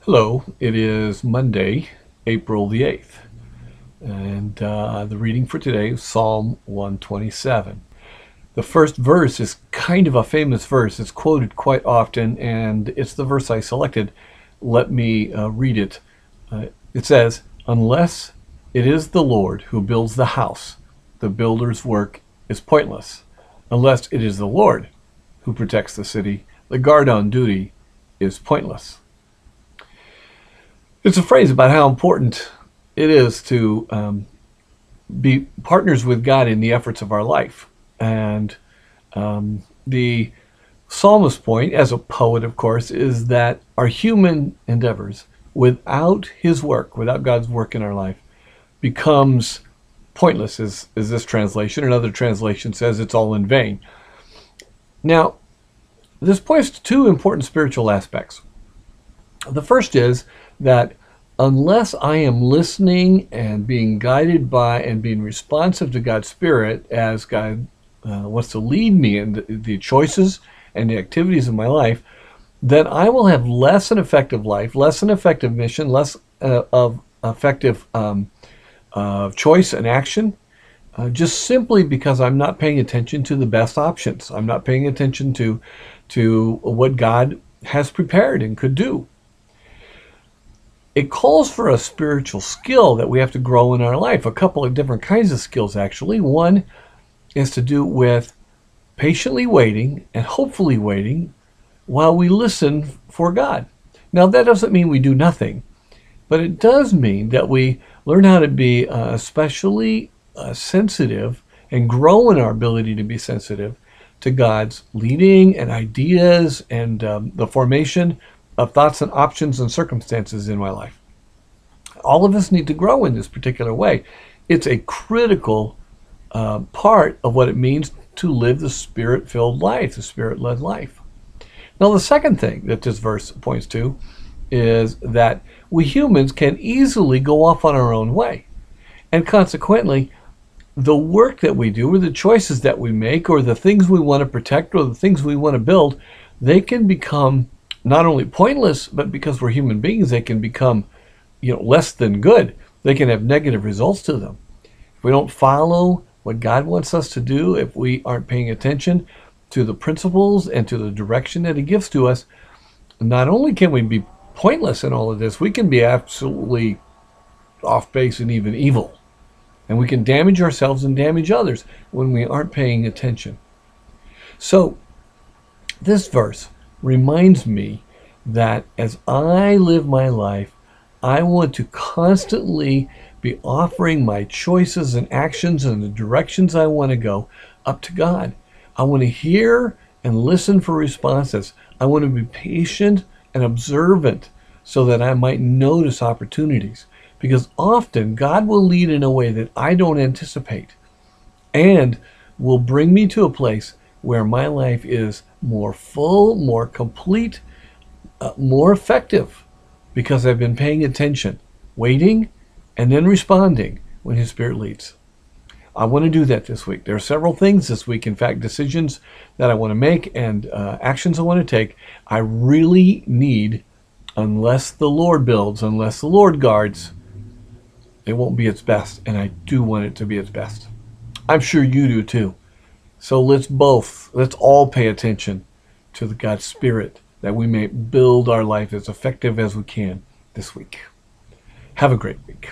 Hello, it is Monday, April the 8th, and the reading for today is Psalm 127. The first verse is kind of a famous verse. It's quoted quite often, and it's the verse I selected. Let me read it. It says, "Unless it is the Lord who builds the house, the builder's work is pointless. Unless it is the Lord who protects the city, the guard on duty is pointless." It's a phrase about how important it is to be partners with God in the efforts of our life. And the psalmist's point, as a poet, of course, is that our human endeavors, without his work, without God's work in our life, becomes pointless, is this translation. Another translation says it's all in vain. Now, this points to two important spiritual aspects. The first is that unless I am listening and being guided by and being responsive to God's Spirit as God wants to lead me in the choices and the activities of my life, then I will have less an effective life, less an effective mission, less of effective choice and action, just simply because I'm not paying attention to the best options. I'm not paying attention to what God has prepared and could do. It calls for a spiritual skill that we have to grow in our life. A couple of different kinds of skills, actually. One is to do with patiently waiting and hopefully waiting while we listen for God. Now, that doesn't mean we do nothing, but it does mean that we learn how to be especially sensitive and grow in our ability to be sensitive to God's leading and ideas and the formation of thoughts and options and circumstances in my life. All of us need to grow in this particular way. It's a critical part of what it means to live the Spirit-filled life, the Spirit-led life. Now, the second thing that this verse points to is that we humans can easily go off on our own way. And consequently, the work that we do or the choices that we make or the things we want to protect or the things we want to build, they can become not only pointless, but because we're human beings, they can become less than good. They can have negative results to them. If we don't follow what God wants us to do, if we aren't paying attention to the principles and to the direction that he gives to us, not only can we be pointless in all of this, we can be absolutely off base and even evil. And we can damage ourselves and damage others when we aren't paying attention. So this verse reminds me that as I live my life, I want to constantly be offering my choices and actions and the directions I want to go up to God. I want to hear and listen for responses. I want to be patient and observant so that I might notice opportunities. Because often God will lead in a way that I don't anticipate and will bring me to a place where my life is more full, more complete, more effective because I've been paying attention, waiting, and then responding when his Spirit leads. I want to do that this week. There are several things this week, in fact, decisions that I want to make and actions I want to take. I really need, unless the Lord builds, unless the Lord guards, it won't be its best, and I do want it to be its best. I'm sure you do too. So let's all pay attention to the God's Spirit that we may build our life as effective as we can this week. Have a great week.